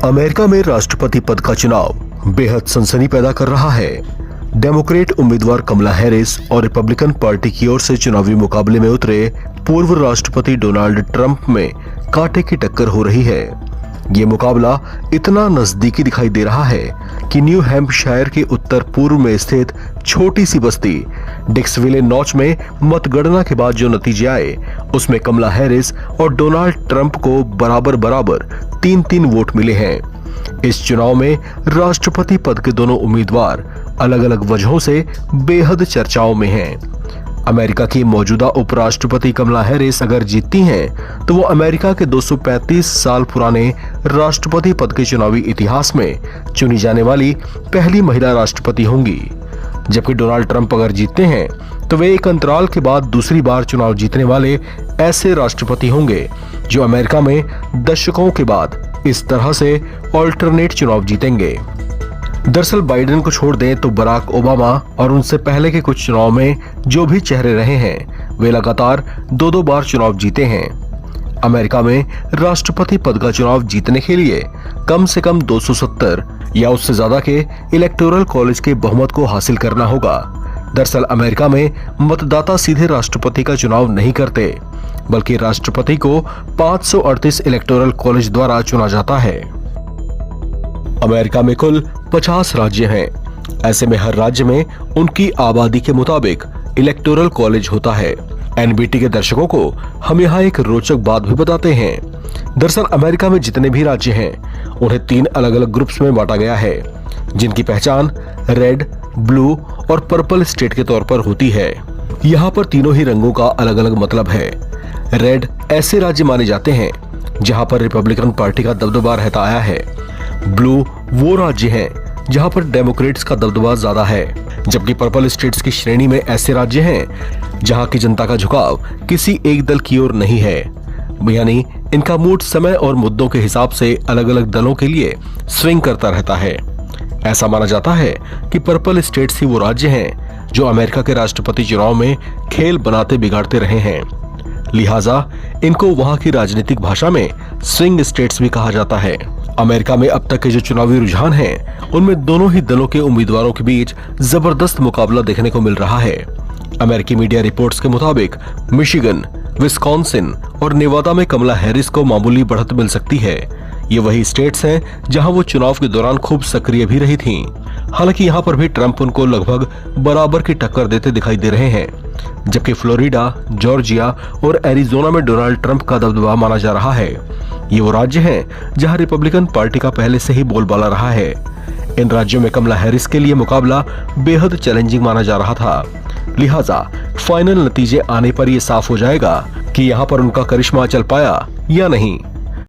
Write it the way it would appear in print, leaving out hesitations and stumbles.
America में राष्ट्रपति पद का चुनाव बेहद सनसनी पैदा कर रहा है। डेमोक्रेट उम्मीदवार कमला हैरिस और रिपब्लिकन पार्टी की ओर से चुनावी मुकाबले में उतरे पूर्व राष्ट्रपति डोनाल्ड ट्रंप में कांटे की टक्कर हो रही है। ये मुकाबला इतना नजदीकी दिखाई दे रहा है कि न्यू हैम्पशायर के उत्तर पूर्व में स्थित छोटी सी बस्ती डिक्सविले नॉच में मतगणना के बाद जो नतीजे आए उसमें कमला हैरिस और डोनाल्ड ट्रंप को बराबर 3-3 वोट मिले हैं। इस चुनाव में राष्ट्रपति पद के दोनों उम्मीदवार अलग अलग वजहों से बेहद चर्चाओं में हैं। अमेरिका की मौजूदा उपराष्ट्रपति कमला हैरिस अगर जीतती हैं तो वो अमेरिका के 235 साल पुराने राष्ट्रपति पद के चुनावी इतिहास में चुनी जाने वाली पहली महिला राष्ट्रपति होंगी, जबकि डोनाल्ड ट्रंप अगर जीतते हैं तो वे एक अंतराल के बाद दूसरी बार चुनाव जीतने वाले ऐसे राष्ट्रपति होंगे जो अमेरिका में दशकों के बाद इस तरह से ऑल्टरनेट चुनाव जीतेंगे। दरअसल बाइडेन को छोड़ दें तो बराक ओबामा और उनसे पहले के कुछ चुनाव में जो भी चेहरे रहे हैं वे लगातार 2-2 बार चुनाव जीते हैं। अमेरिका में राष्ट्रपति पद का चुनाव जीतने के लिए कम से कम 270 या उससे ज्यादा के इलेक्टोरल कॉलेज के बहुमत को हासिल करना होगा। दरअसल अमेरिका में मतदाता सीधे राष्ट्रपति का चुनाव नहीं करते, बल्कि राष्ट्रपति को 538 इलेक्टोरल कॉलेज द्वारा चुना जाता है। अमेरिका में कुल 50 राज्य हैं। ऐसे में हर राज्य में उनकी आबादी के मुताबिक इलेक्टोरल कॉलेज होता है। एनबीटी के दर्शकों को हम यहाँ एक रोचक बात भी बताते हैं। दरअसल अमेरिका में जितने भी राज्य हैं उन्हें 3 अलग अलग ग्रुप्स में बांटा गया है, जिनकी पहचान रेड, ब्लू और पर्पल स्टेट के तौर पर होती है। यहाँ पर तीनों ही रंगों का अलग अलग मतलब है। रेड ऐसे राज्य माने जाते हैं जहाँ पर रिपब्लिकन पार्टी का दबदबा रहता आया है। ब्लू वो राज्य हैं जहां पर डेमोक्रेट्स का दबदबा ज्यादा है, जबकि पर्पल स्टेट्स की श्रेणी में ऐसे राज्य हैं जहां की जनता का झुकाव किसी एक दल की ओर नहीं है, यानी इनका मूड समय और मुद्दों के हिसाब से अलग अलग दलों के लिए स्विंग करता रहता है। ऐसा माना जाता है कि पर्पल स्टेट्स ही वो राज्य हैं जो अमेरिका के राष्ट्रपति चुनाव में खेल बनाते बिगाड़ते रहे हैं, लिहाजा इनको वहां की राजनीतिक भाषा में स्विंग स्टेट्स भी कहा जाता है। अमेरिका में अब तक के जो चुनावी रुझान हैं उनमें दोनों ही दलों के उम्मीदवारों के बीच जबरदस्त मुकाबला देखने को मिल रहा है। अमेरिकी मीडिया रिपोर्ट्स के मुताबिक मिशिगन, विस्कॉन्सिन और नेवादा में कमला हैरिस को मामूली बढ़त मिल सकती है। ये वही स्टेट्स हैं जहां वो चुनाव के दौरान खूब सक्रिय भी रही थीं। हालांकि यहाँ पर भी ट्रंप उनको लगभग बराबर की टक्कर देते दिखाई दे रहे हैं, जबकि फ्लोरिडा, जॉर्जिया और एरिजोना में डोनाल्ड ट्रंप का दबदबा माना जा रहा है। ये वो राज्य हैं जहां रिपब्लिकन पार्टी का पहले से ही बोलबाला रहा है। इन राज्यों में कमला हैरिस के लिए मुकाबला बेहद चैलेंजिंग माना जा रहा था, लिहाजा फाइनल नतीजे आने पर यह साफ हो जाएगा कि यहाँ पर उनका करिश्मा चल पाया या नहीं।